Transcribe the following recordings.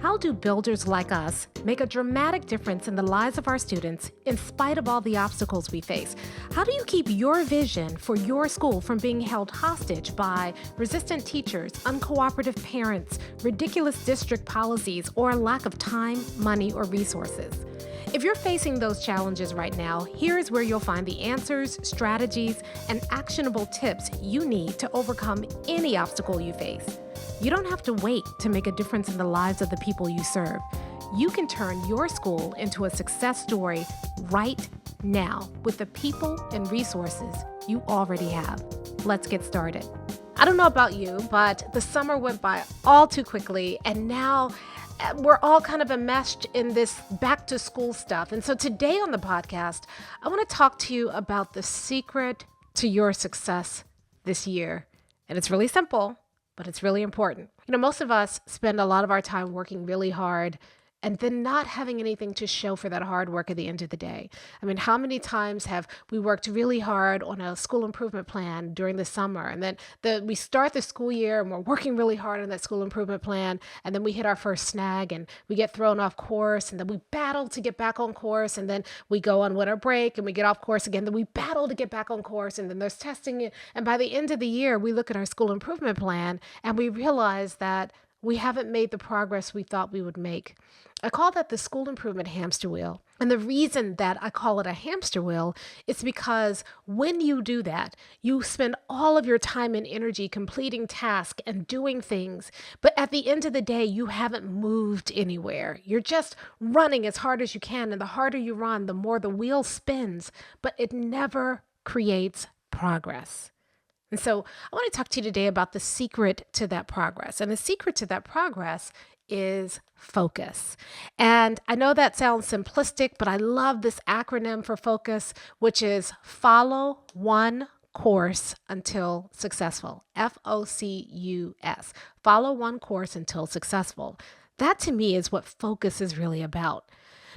How do builders like us make a dramatic difference in the lives of our students in spite of all the obstacles we face? How do you keep your vision for your school from being held hostage by resistant teachers, uncooperative parents, ridiculous district policies, or a lack of time, money, or resources? If you're facing those challenges right now, here's where you'll find the answers, strategies, and actionable tips you need to overcome any obstacle you face. You don't have to wait to make a difference in the lives of the people you serve. You can turn your school into a success story right now with the people and resources you already have. Let's get started. I don't know about you, but the summer went by all too quickly, and now we're all kind of enmeshed in this back to school stuff. And so today on the podcast, I want to talk to you about the secret to your success this year. And it's really simple, but it's really important. Most of us spend a lot of our time working really hard and then not having anything to show for that hard work at the end of the day. How many times have we worked really hard on a school improvement plan during the summer, and then we start the school year and we're working really hard on that school improvement plan, and then we hit our first snag and we get thrown off course, and then we battle to get back on course, and then we go on winter break and we get off course again, then we battle to get back on course, and then there's testing, and by the end of the year, we look at our school improvement plan and we realize that we haven't made the progress we thought we would make. I call that the school improvement hamster wheel. And the reason that I call it a hamster wheel is because when you do that, you spend all of your time and energy completing tasks and doing things. But at the end of the day, you haven't moved anywhere. You're just running as hard as you can. And the harder you run, the more the wheel spins, but it never creates progress. And so I want to talk to you today about the secret to that progress. And the secret to that progress is focus. And I know that sounds simplistic, but I love this acronym for focus, which is follow one course until successful. F.O.C.U.S. Follow one course until successful. That to me is what focus is really about.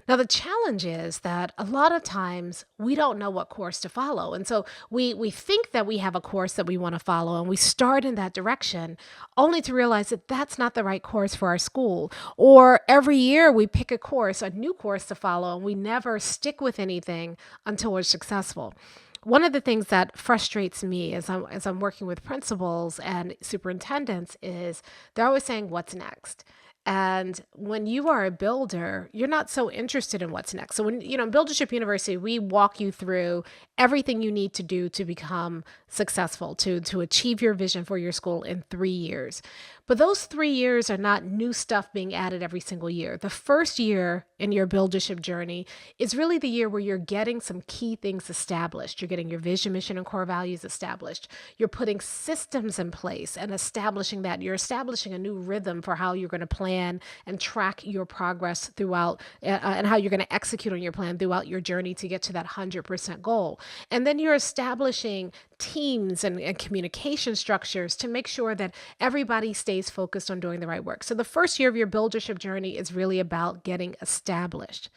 Now, the challenge is that a lot of times we don't know what course to follow. And so we think that we have a course that we want to follow, and we start in that direction only to realize that that's not the right course for our school. Or every year we pick a new course to follow, and we never stick with anything until we're successful. One of the things that frustrates me as I'm working with principals and superintendents is they're always saying, what's next? And when you are a builder, you're not so interested in what's next. So in Buildership University, we walk you through everything you need to do to become successful, to achieve your vision for your school in 3 years. But those 3 years are not new stuff being added every single year. The first year in your buildership journey is really the year where you're getting some key things established. You're getting your vision, mission, and core values established. You're putting systems in place and establishing that. You're establishing a new rhythm for how you're going to plan and track your progress throughout and how you're going to execute on your plan throughout your journey to get to that 100% goal. And then you're establishing teams and communication structures to make sure that everybody stays focused on doing the right work. So the first year of your buildership journey is really about getting established.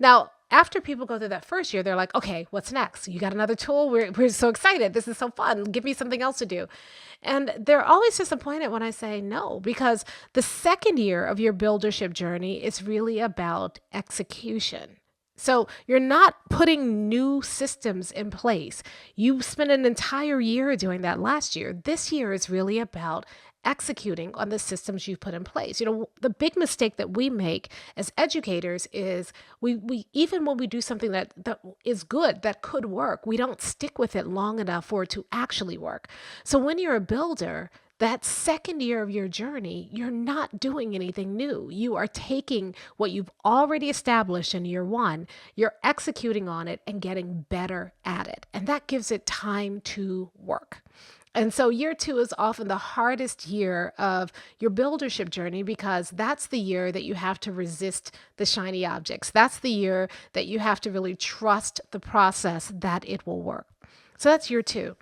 Now, after people go through that first year, they're like, okay, what's next? You got another tool? We're so excited. This is so fun. Give me something else to do. And they're always disappointed when I say no, because the second year of your buildership journey is really about execution. So you're not putting new systems in place. You spent an entire year doing that last year. This year is really about executing on the systems you've put in place. The big mistake that we make as educators is we even when we do something that is good, that could work, we don't stick with it long enough for it to actually work. So when you're a builder, that second year of your journey, you're not doing anything new. You are taking what you've already established in year one, you're executing on it and getting better at it. And that gives it time to work. And so year two is often the hardest year of your buildership journey because that's the year that you have to resist the shiny objects. That's the year that you have to really trust the process that it will work. So that's year two.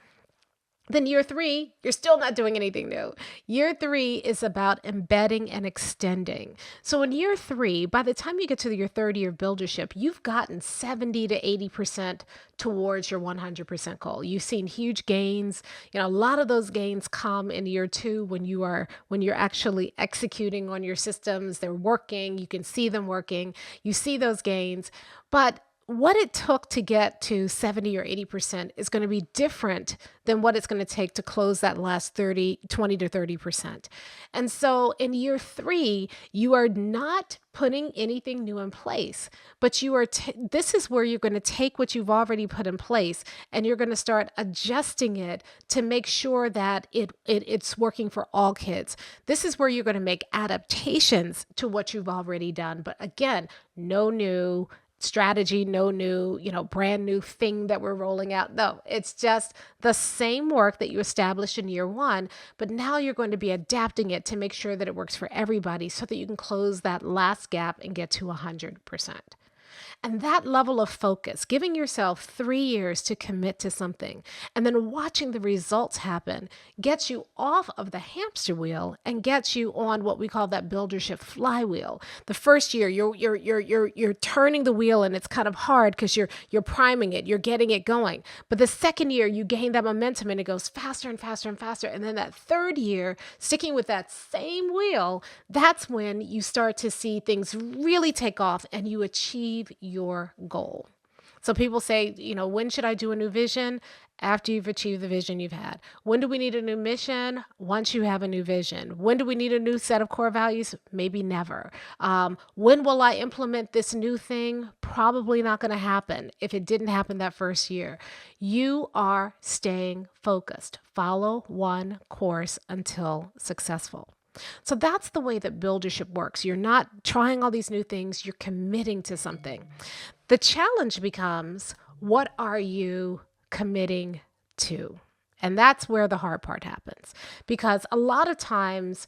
Then year three, you're still not doing anything new. Year three is about embedding and extending. So in year three, by the time you get to your third year of buildership, you've gotten 70 to 80% towards your 100% goal. You've seen huge gains. A lot of those gains come in year two when you're actually executing on your systems. They're working. You can see them working. You see those gains. But what it took to get to 70 or 80% is going to be different than what it's going to take to close that last 20 to 30%. And so in year three, you are not putting anything new in place, but this is where you're going to take what you've already put in place and you're going to start adjusting it to make sure that it's working for all kids. This is where you're going to make adaptations to what you've already done. But again, no new strategy, no new, brand new thing that we're rolling out. No, it's just the same work that you established in year one, but now you're going to be adapting it to make sure that it works for everybody so that you can close that last gap and get to 100%. And that level of focus, giving yourself 3 years to commit to something and then watching the results happen, gets you off of the hamster wheel and gets you on what we call that buildership flywheel. The first year you're turning the wheel and it's kind of hard because you're priming it, you're getting it going. But the second year you gain that momentum and it goes faster and faster and faster. And then that third year, sticking with that same wheel, that's when you start to see things really take off and you achieve your goal. So people say, when should I do a new vision? After you've achieved the vision you've had. When do we need a new mission? Once you have a new vision. When do we need a new set of core values? Maybe never. When will I implement this new thing? Probably not going to happen if it didn't happen that first year. You are staying focused. Follow one course until successful. So that's the way that buildership works. You're not trying all these new things, you're committing to something. The challenge becomes, what are you committing to? And that's where the hard part happens. Because a lot of times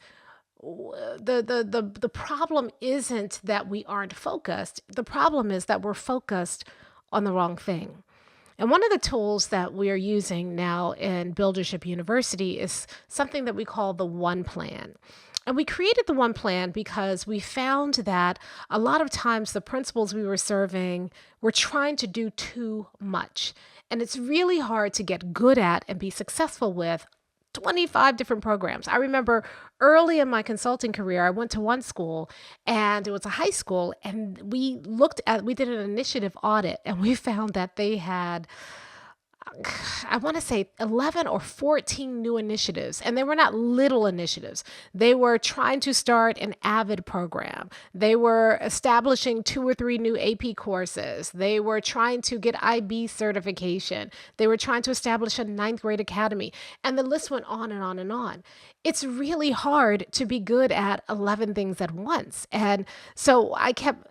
the problem isn't that we aren't focused. The problem is that we're focused on the wrong thing. And one of the tools that we are using now in Buildership University is something that we call the One Plan. And we created the One Plan because we found that a lot of times the principals we were serving were trying to do too much. And it's really hard to get good at and be successful with 25 different programs. I remember early in my consulting career, I went to one school and it was a high school, and we did an initiative audit, and we found that they had, I want to say 11 or 14 new initiatives, and they were not little initiatives. They were trying to start an AVID program. They were establishing 2 or 3 new AP courses. They were trying to get IB certification. They were trying to establish a 9th grade academy, and the list went on and on and on. It's really hard to be good at 11 things at once. And so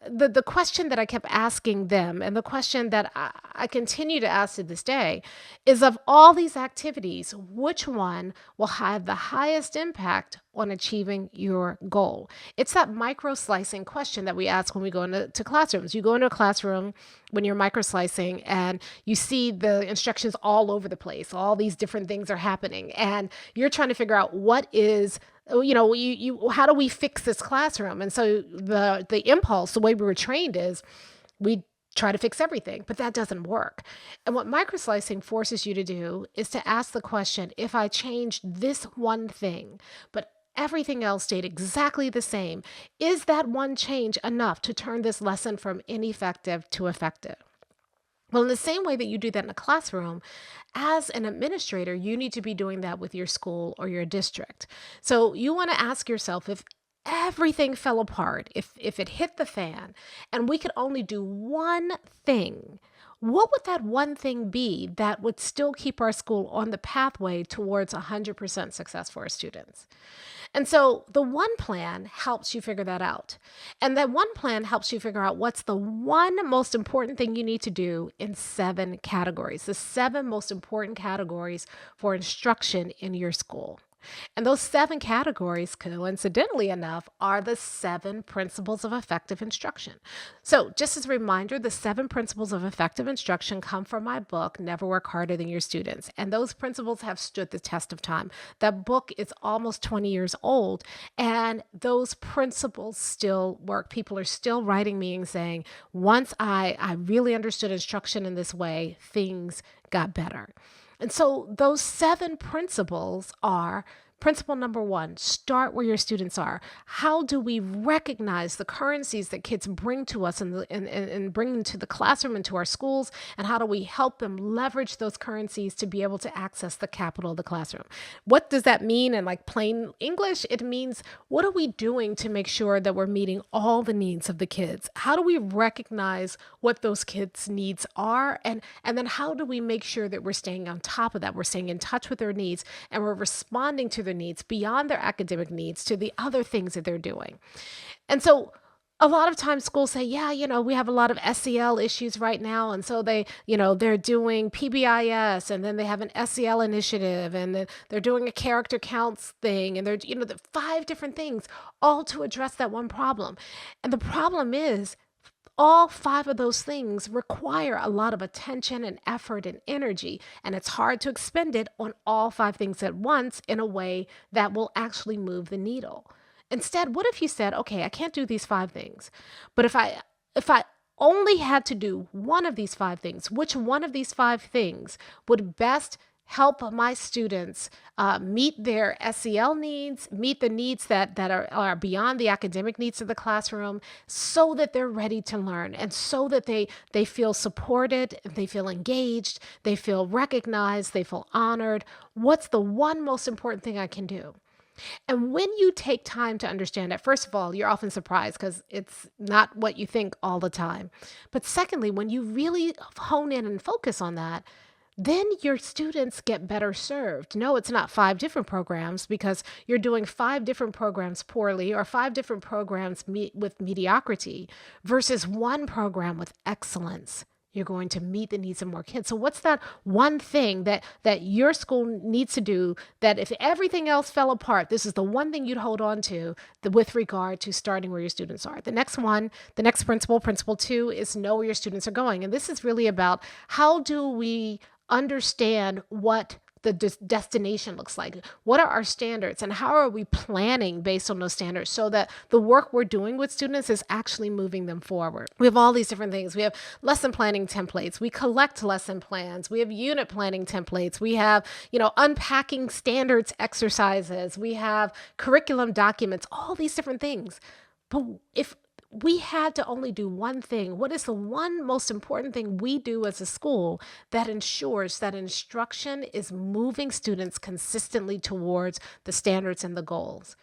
the question that I kept asking them, and the question that I continue to ask to this day, is, of all these activities, which one will have the highest impact on achieving your goal? It's that micro slicing question that we ask when we go into classrooms. You go into a classroom when you're micro slicing and you see the instructions all over the place. All these different things are happening, and you're trying to figure out what is, how do we fix this classroom? And so the impulse, the way we were trained is we try to fix everything, but that doesn't work. And what microslicing forces you to do is to ask the question, if I changed this one thing, but everything else stayed exactly the same, is that one change enough to turn this lesson from ineffective to effective? Well, in the same way that you do that in a classroom, as an administrator, you need to be doing that with your school or your district. So you want to ask yourself, if everything fell apart, if it hit the fan and we could only do one thing, what would that one thing be that would still keep our school on the pathway towards 100% success for our students? And so the One Plan helps you figure that out. And that One Plan helps you figure out what's the one most important thing you need to do in 7 categories, the 7 most important categories for instruction in your school. And those 7 categories, coincidentally enough, are the 7 principles of effective instruction. So, just as a reminder, the 7 principles of effective instruction come from my book, Never Work Harder Than Your Students. And those principles have stood the test of time. That book is almost 20 years old, and those principles still work. People are still writing me and saying, once I really understood instruction in this way, things got better. And so those 7 principles are: principle number 1, start where your students are. How do we recognize the currencies that kids bring to us and bring into the classroom, into our schools, and how do we help them leverage those currencies to be able to access the capital of the classroom? What does that mean in like plain English? It means, what are we doing to make sure that we're meeting all the needs of the kids? How do we recognize what those kids' needs are? And then how do we make sure that we're staying on top of that? We're staying in touch with their needs, and we're responding to their needs beyond their academic needs to the other things that they're doing. And so a lot of times schools say, yeah, we have a lot of SEL issues right now. And so they're doing PBIS, and then they have an SEL initiative, and then they're doing a character counts thing. And the 5 different things all to address that one problem. And the problem is, all 5 of those things require a lot of attention and effort and energy, and it's hard to expend it on all 5 things at once in a way that will actually move the needle. Instead, what if you said, okay, I can't do these 5 things, but if I only had to do one of these 5 things, which one of these 5 things would best help my students meet their SEL needs, meet the needs that are beyond the academic needs of the classroom, so that they're ready to learn, and so that they feel supported, they feel engaged, they feel recognized, they feel honored? What's the one most important thing I can do? And when you take time to understand it, first of all, you're often surprised because it's not what you think all the time. But secondly, when you really hone in and focus on that, then your students get better served. No, it's not 5 different programs, because you're doing 5 different programs poorly, or 5 different programs with mediocrity, versus one program with excellence. You're going to meet the needs of more kids. So what's that one thing that your school needs to do, that if everything else fell apart, this is the one thing you'd hold on to with regard to starting where your students are? The next principle, principle 2, is know where your students are going. And this is really about, how do we understand what the destination looks like? What are our standards, and how are we planning based on those standards, so that the work we're doing with students is actually moving them forward? We have all these different things. We have lesson planning templates. We collect lesson plans. We have unit planning templates. We have, unpacking standards exercises. We have curriculum documents, all these different things. But if we had to only do one thing, what is the one most important thing we do as a school that ensures that instruction is moving students consistently towards the standards and the goals?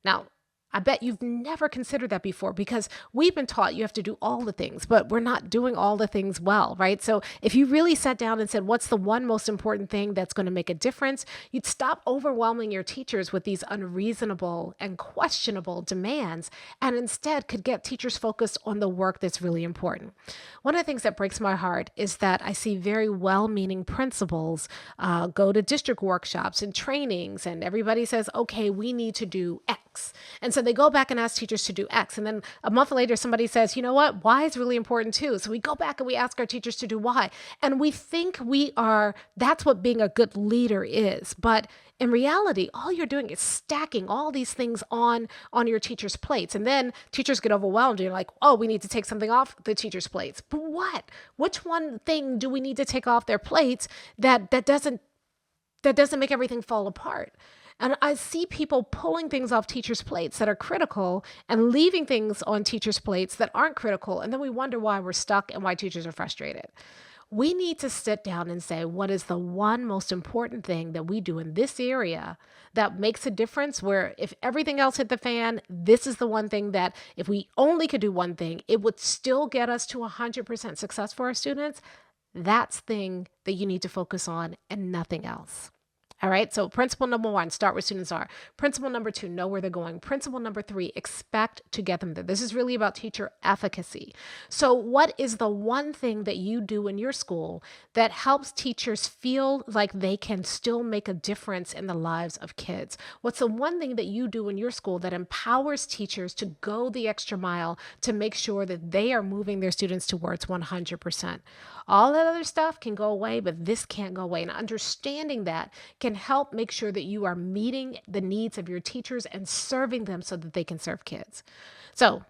Now, I bet you've never considered that before, because we've been taught you have to do all the things, but we're not doing all the things well, right? So if you really sat down and said, what's the one most important thing that's going to make a difference, you'd stop overwhelming your teachers with these unreasonable and questionable demands, and instead could get teachers focused on the work that's really important. One of the things that breaks my heart is that I see very well-meaning principals go to district workshops and trainings, and everybody says, okay, we need to do X. And so they go back and ask teachers to do X. And then a month later, somebody says, you know what, Y is really important too. So we go back and we ask our teachers to do Y. And we think that's what being a good leader is. But in reality, all you're doing is stacking all these things on your teachers' plates. And then teachers get overwhelmed. You're like, oh, we need to take something off the teachers' plates. But what? Which one thing do we need to take off their plates that doesn't make everything fall apart? And I see people pulling things off teachers' plates that are critical and leaving things on teachers' plates that aren't critical. And then we wonder why we're stuck and why teachers are frustrated. We need to sit down and say, what is the one most important thing that we do in this area that makes a difference, where if everything else hit the fan, this is the one thing that if we only could do one thing, it would still get us to 100% success for our students. That's the thing that you need to focus on, and nothing else. All right. So principle number one, start where students are. Principle number two, know where they're going. Principle number three, expect to get them there. This is really about teacher efficacy. So what is the one thing that you do in your school that helps teachers feel like they can still make a difference in the lives of kids? What's the one thing that you do in your school that empowers teachers to go the extra mile to make sure that they are moving their students towards 100%? All that other stuff can go away, but this can't go away. And understanding that can help make sure that you are meeting the needs of your teachers and serving them so that they can serve kids. So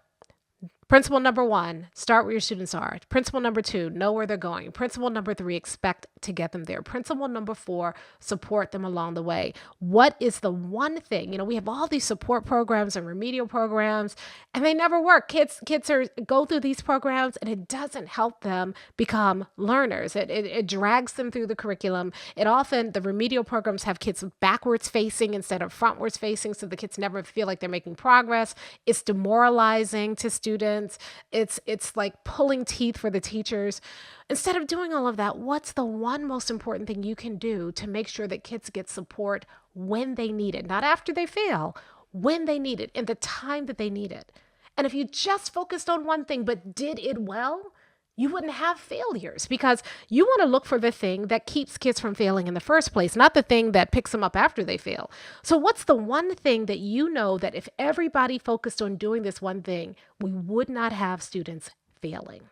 principle number one, start where your students are. Principle number two, know where they're going. Principle number three, expect to get them there. Principle number four, support them along the way. What is the one thing, we have all these support programs and remedial programs, and they never work. Kids go through these programs and it doesn't help them become learners. It drags them through the curriculum. The remedial programs have kids backwards facing instead of frontwards facing, so the kids never feel like they're making progress. It's demoralizing to students. It's like pulling teeth for the teachers. Instead of doing all of that, what's the one most important thing you can do to make sure that kids get support when they need it? Not after they fail, when they need it, in the time that they need it. And if you just focused on one thing but did it well, you wouldn't have failures, because you want to look for the thing that keeps kids from failing in the first place, not the thing that picks them up after they fail. So what's the one thing that you know that if everybody focused on doing this one thing, we would not have students failing?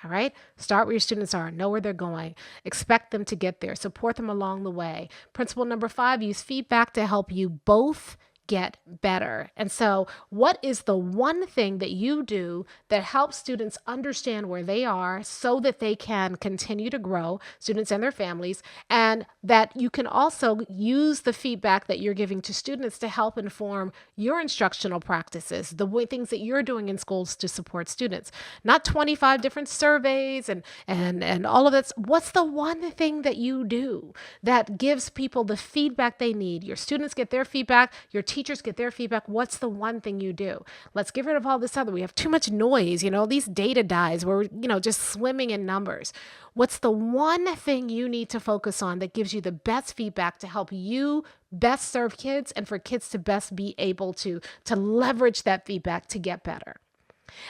All right. Start where your students are, know where they're going, expect them to get there, support them along the way. Principle number five, use feedback to help you both get better. And so what is the one thing that you do that helps students understand where they are so that they can continue to grow, students and their families, and that you can also use the feedback that you're giving to students to help inform your instructional practices, the way things that you're doing in schools to support students, not 25 different surveys and all of that. What's the one thing that you do that gives people the feedback they need? Your students get their feedback, your teachers get their feedback. What's the one thing you do? Let's get rid of all this other. We have too much noise, these data dies. We're, just swimming in numbers. What's the one thing you need to focus on that gives you the best feedback to help you best serve kids and for kids to best be able to leverage that feedback to get better?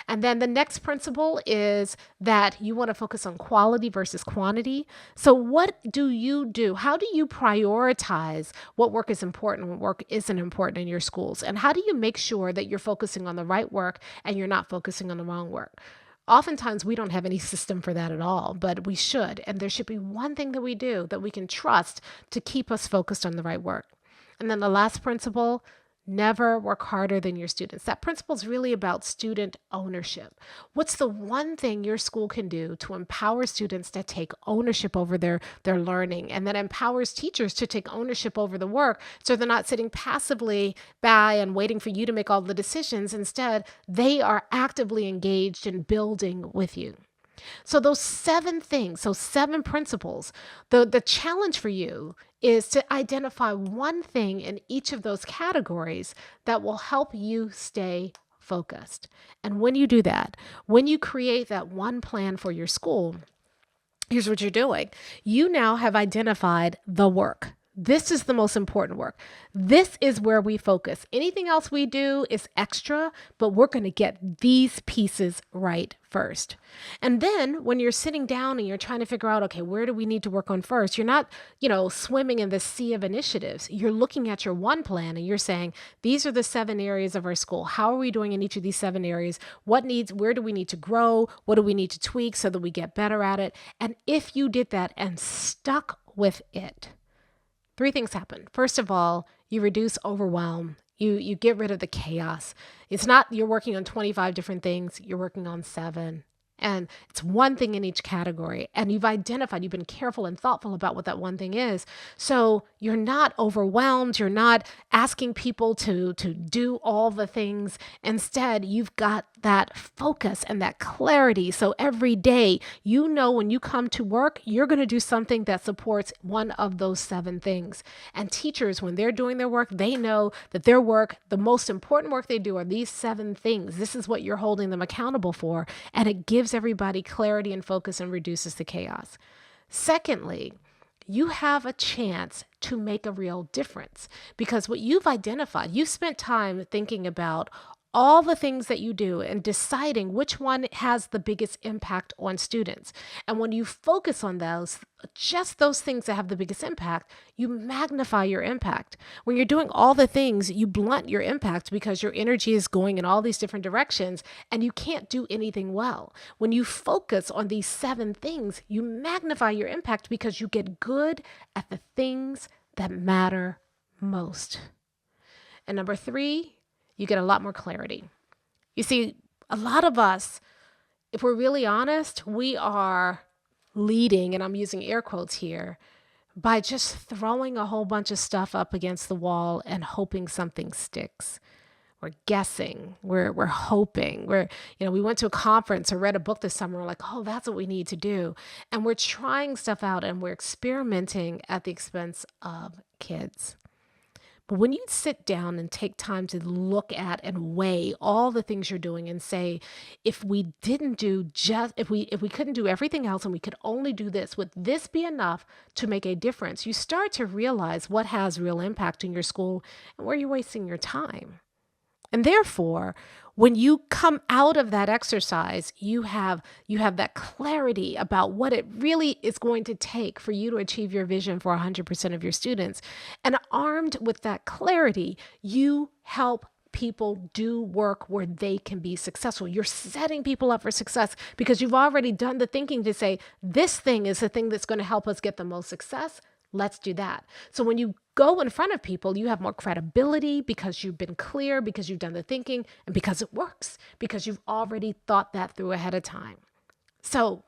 And then the next principle is that you want to focus on quality versus quantity. So what do you do? How do you prioritize what work is important, what work isn't important in your schools? And how do you make sure that you're focusing on the right work and you're not focusing on the wrong work? Oftentimes, we don't have any system for that at all, but we should. And there should be one thing that we do that we can trust to keep us focused on the right work. And then the last principle, never work harder than your students. That principle is really about student ownership. What's the one thing your school can do to empower students to take ownership over their learning, and that empowers teachers to take ownership over the work, so they're not sitting passively by and waiting for you to make all the decisions. Instead, they are actively engaged in building with you. So those 7 things, so 7 principles, the challenge for you is to identify one thing in each of those categories that will help you stay focused. And when you do that, when you create that one plan for your school, here's what you're doing. You now have identified the work. This is the most important work. This is where we focus. Anything else we do is extra, but we're going to get these pieces right first. And then when you're sitting down and you're trying to figure out, okay, where do we need to work on first? You're not, swimming in the sea of initiatives. You're looking at your one plan and you're saying, these are the 7 areas of our school. How are we doing in each of these 7 areas? Where do we need to grow? What do we need to tweak so that we get better at it? And if you did that and stuck with it, 3 things happen. First of all, you reduce overwhelm. You get rid of the chaos. It's not you're working on 25 different things. You're working on 7. And it's one thing in each category. And you've been careful and thoughtful about what that one thing is. So you're not overwhelmed. You're not asking people to do all the things. Instead, you've got that focus and that clarity. So every day, when you come to work, you're going to do something that supports one of those 7 things. And teachers, when they're doing their work, they know that their work, the most important work they do are these 7 things. This is what you're holding them accountable for. And it gives everybody clarity and focus and reduces the chaos. Secondly, you have a chance to make a real difference, because what you've identified, you spent time thinking about all the things that you do and deciding which one has the biggest impact on students. And when you focus on those, just those things that have the biggest impact, you magnify your impact. When you're doing all the things, you blunt your impact because your energy is going in all these different directions and you can't do anything well. When you focus on these 7 things, you magnify your impact because you get good at the things that matter most. And number 3, you get a lot more clarity. You see, a lot of us, if we're really honest, we are leading, and I'm using air quotes here, by just throwing a whole bunch of stuff up against the wall and hoping something sticks. We're guessing, we're hoping, we went to a conference or read a book this summer, we're like, oh, that's what we need to do. And we're trying stuff out and we're experimenting at the expense of kids. But when you sit down and take time to look at and weigh all the things you're doing and say, if we couldn't do everything else and we could only do this, would this be enough to make a difference? You start to realize what has real impact in your school and where you're wasting your time. And therefore, when you come out of that exercise, you have that clarity about what it really is going to take for you to achieve your vision for 100% of your students. And armed with that clarity, you help people do work where they can be successful. You're setting people up for success because you've already done the thinking to say, this thing is the thing that's going to help us get the most success. Let's do that. So when you go in front of people, you have more credibility because you've been clear, because you've done the thinking, and because it works, because you've already thought that through ahead of time. So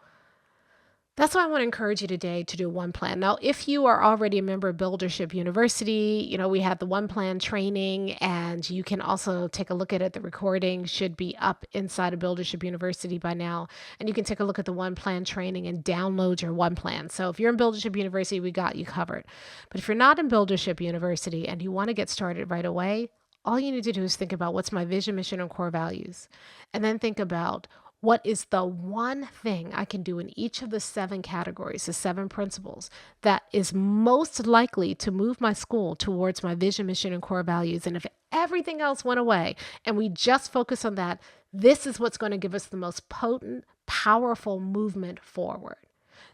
that's why I want to encourage you today to do one plan. Now, if you are already a member of Buildership University, we have the one plan training, and you can also take a look at it. The recording should be up inside of Buildership University by now, and you can take a look at the one plan training and download your one plan. So if you're in Buildership University, we got you covered. But if you're not in Buildership University and you want to get started right away, all you need to do is think about what's my vision, mission, and core values, and then think about what is the one thing I can do in each of the 7 categories, the 7 principles, that is most likely to move my school towards my vision, mission, and core values. And if everything else went away and we just focus on that, this is what's going to give us the most potent, powerful movement forward.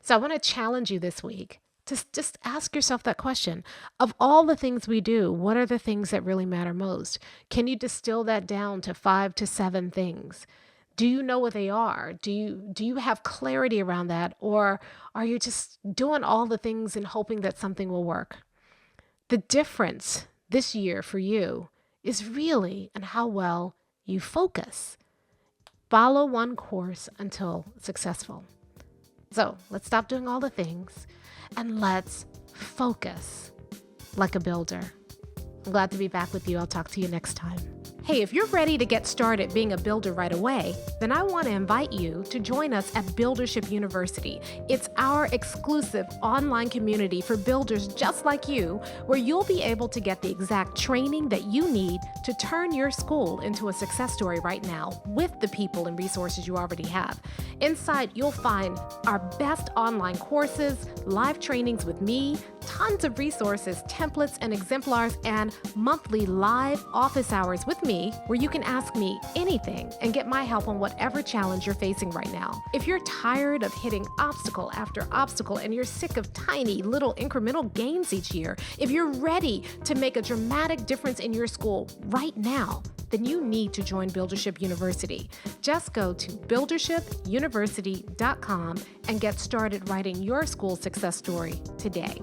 So I want to challenge you this week to just ask yourself that question. Of all the things we do, what are the things that really matter most? Can you distill that down to 5 to 7 things? Do you know what they are? Do you have clarity around that? Or are you just doing all the things and hoping that something will work? The difference this year for you is really in how well you focus. Follow one course until successful. So let's stop doing all the things and let's focus like a builder. I'm glad to be back with you. I'll talk to you next time. Hey, if you're ready to get started being a builder right away, then I want to invite you to join us at Buildership University. It's our exclusive online community for builders just like you, where you'll be able to get the exact training that you need to turn your school into a success story right now with the people and resources you already have. Inside, you'll find our best online courses, live trainings with me, tons of resources, templates, and exemplars, and monthly live office hours with me, where you can ask me anything and get my help on whatever challenge you're facing right now. If you're tired of hitting obstacle after obstacle and you're sick of tiny little incremental gains each year, if you're ready to make a dramatic difference in your school right now, then you need to join Buildership University. Just go to buildershipuniversity.com and get started writing your school success story today.